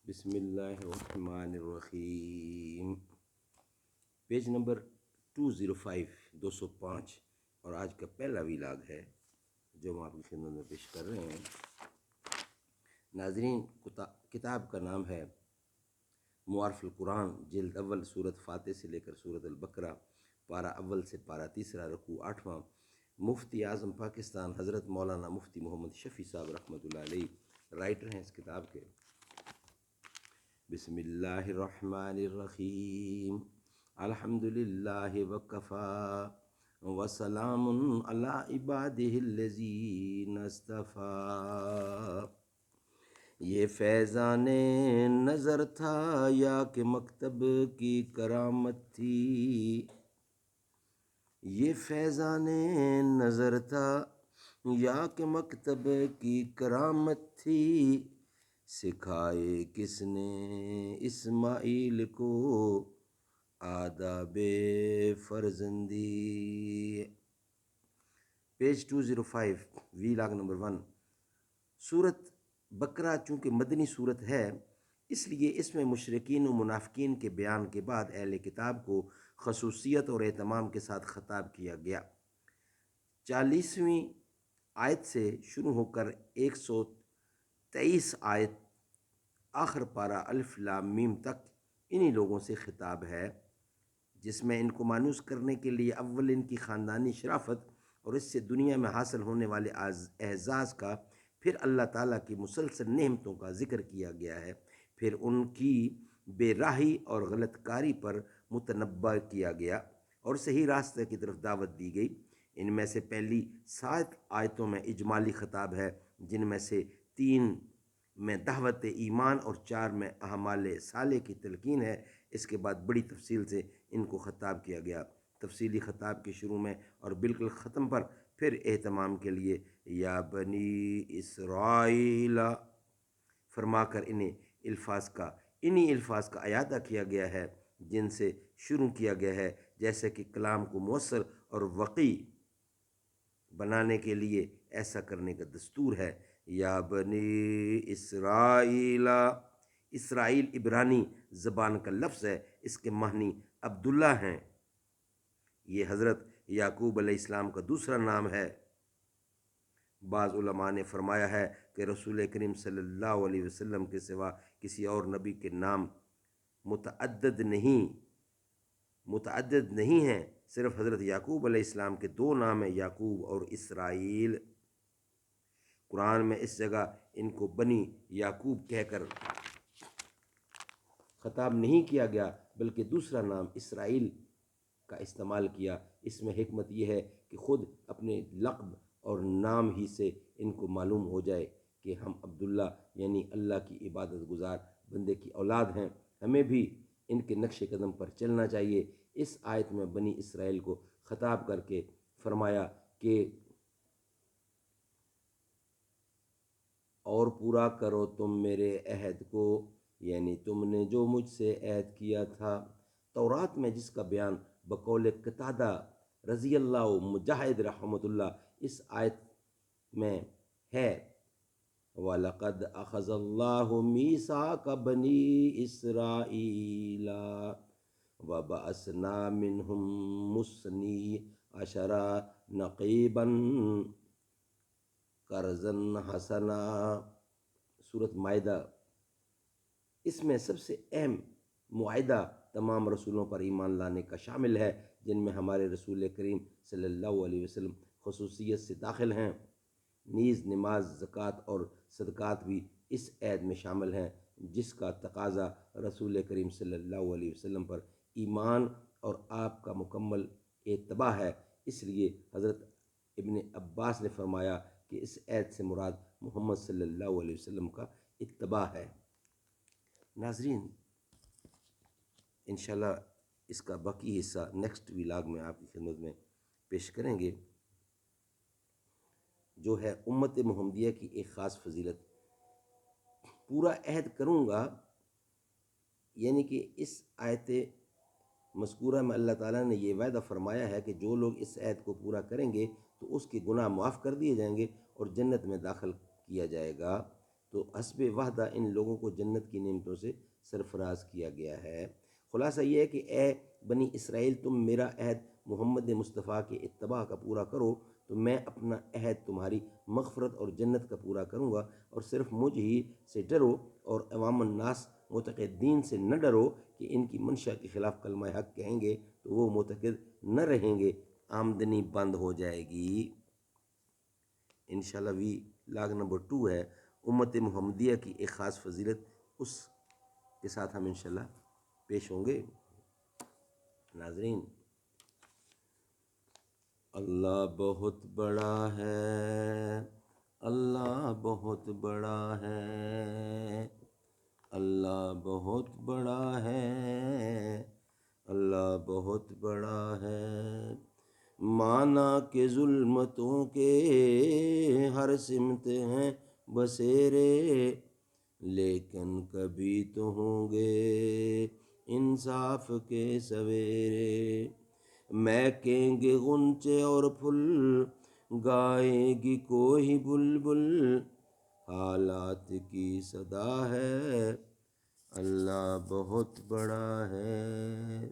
بسم اللہ الرحمن الرحیم۔ پیج نمبر 205 205 اور آج کا پہلا ویلاگ ہے جو ہم آپ کی خدمت میں پیش کر رہے ہیں۔ ناظرین، کتاب کا نام ہے معارف القرآن، جلد اول، سورت فاتح سے لے کر سورت البقرہ، پارہ اول سے پارہ تیسرا، رکوع 8واں۔ مفتی اعظم پاکستان حضرت مولانا مفتی محمد شفیع صاحب رحمۃ اللہ علیہ رائٹر ہیں اس کتاب کے۔ بسم اللہ الرحمن الرحیم۔ الحمد للہ وکفیٰ وسلام علی عبادہ الذین اصطفیٰ۔ یہ فیضان نظر تھا یا کہ مکتب کی کرامت تھی، یہ فیضان نظر تھا یا کہ مکتب کی کرامت تھی، سکھائے کس نے اسماعیل کو آداب فرزندی۔ Page 205 vlog number 1۔ سورت بقرہ چونکہ مدنی صورت ہے، اس لیے اس میں مشرکین و منافقین کے بیان کے بعد اہل کتاب کو خصوصیت اور اہتمام کے ساتھ خطاب کیا گیا۔ 40ویں آیت سے شروع ہو کر 123 آیت آخر پارہ الف لام میم تک انہی لوگوں سے خطاب ہے، جس میں ان کو مانوس کرنے کے لیے اول ان کی خاندانی شرافت اور اس سے دنیا میں حاصل ہونے والے اعزاز کا، پھر اللہ تعالیٰ کی مسلسل نعمتوں کا ذکر کیا گیا ہے، پھر ان کی بے راہی اور غلط کاری پر متنبہ کیا گیا اور صحیح راستے کی طرف دعوت دی گئی۔ ان میں سے پہلی 7 آیتوں میں اجمالی خطاب ہے، جن میں سے 3 میں دعوت ایمان اور 4 میں اعمال صالح کی تلقین ہے۔ اس کے بعد بڑی تفصیل سے ان کو خطاب کیا گیا، تفصیلی خطاب کے شروع میں اور بالکل ختم پر پھر اہتمام کے لیے یا بنی اسرائیل فرما کر انہی الفاظ کا اعادہ کیا گیا ہے جن سے شروع کیا گیا ہے، جیسے کہ کلام کو مؤثر اور وقی بنانے کے لیے ایسا کرنے کا دستور ہے۔ یا بنی اسرائیل، اسرائیل عبرانی زبان کا لفظ ہے، اس کے معنی عبداللہ ہیں۔ یہ حضرت یعقوب علیہ السلام کا دوسرا نام ہے۔ بعض علماء نے فرمایا ہے کہ رسول کریم صلی اللہ علیہ وسلم کے سوا کسی اور نبی کے نام متعدد نہیں ہیں، صرف حضرت یعقوب علیہ السلام کے 2 نام ہیں، یعقوب اور اسرائیل۔ قرآن میں اس جگہ ان کو بنی یعقوب کہہ کر خطاب نہیں کیا گیا، بلکہ دوسرا نام اسرائیل کا استعمال کیا۔ اس میں حکمت یہ ہے کہ خود اپنے لقب اور نام ہی سے ان کو معلوم ہو جائے کہ ہم عبداللہ یعنی اللہ کی عبادت گزار بندے کی اولاد ہیں، ہمیں بھی ان کے نقش قدم پر چلنا چاہیے۔ اس آیت میں بنی اسرائیل کو خطاب کر کے فرمایا کہ اور پورا کرو تم میرے عہد کو، یعنی تم نے جو مجھ سے عہد کیا تھا۔ تورات میں جس کا بیان بقول قتادہ رضی اللہ مجاہد رحمۃ اللہ اس آیت میں ہے، وَلَقَدْ أَخَذَ اللَّهُ مِيثَاقَ بَنِي إِسْرَائِيلَ وَبَعَثْنَا مِنْهُمْ اثْنَيْ عَشَرَ نَقِيبًا قَرْضًا حَسَنًا۔ سورۃ مائدہ۔ اس میں سب سے اہم معاہدہ تمام رسولوں پر ایمان لانے کا شامل ہے، جن میں ہمارے رسول کریم صلی اللہ علیہ وسلم خصوصیت سے داخل ہیں۔ نیز نماز، زکوٰۃ اور صدقات بھی اس عہد میں شامل ہیں، جس کا تقاضا رسول کریم صلی اللہ علیہ وسلم پر ایمان اور آپ کا مکمل اتباع ہے۔ اس لیے حضرت ابن عباس نے فرمایا کہ اس عہد سے مراد محمد صلی اللہ علیہ وسلم کا اتباع ہے۔ ناظرین، انشاءاللہ اس کا باقی حصہ نیکسٹ ویلاگ میں آپ کی خدمت میں پیش کریں گے، جو ہے امت محمدیہ کی ایک خاص فضیلت۔ پورا عہد کروں گا، یعنی کہ اس آیت مذکورہ میں اللہ تعالیٰ نے یہ وعدہ فرمایا ہے کہ جو لوگ اس عہد کو پورا کریں گے تو اس کے گناہ معاف کر دیے جائیں گے اور جنت میں داخل کیا جائے گا۔ تو حسب وحدہ ان لوگوں کو جنت کی نعمتوں سے سرفراز کیا گیا ہے۔ خلاصہ یہ ہے کہ اے بنی اسرائیل، تم میرا عہد محمد مصطفیٰ کے اتباع کا پورا کرو تو میں اپنا عہد تمہاری مغفرت اور جنت کا پورا کروں گا، اور صرف مجھ ہی سے ڈرو اور عوام الناس معتقدین سے نہ ڈرو کہ ان کی منشا کے خلاف کلمہ حق کہیں گے تو وہ معتقد نہ رہیں گے، آمدنی بند ہو جائے گی۔ انشاءاللہ وی لاگ نمبر 2 ہے امت محمدیہ کی ایک خاص فضیلت، اس کے ساتھ ہم انشاءاللہ پیش ہوں گے۔ ناظرین، اللہ بہت بڑا ہے، اللہ بہت بڑا ہے، اللہ بہت بڑا ہے، اللہ بہت بڑا ہے۔ مانا کہ ظلمتوں کے ہر سمت ہیں بسیرے، لیکن کبھی تو ہوں گے انصاف کے سویرے۔ مہکیں گے غنچے اور پھول، گائے گی کوئی بلبل، حالات کی صدا ہے، اللہ بہت بڑا ہے۔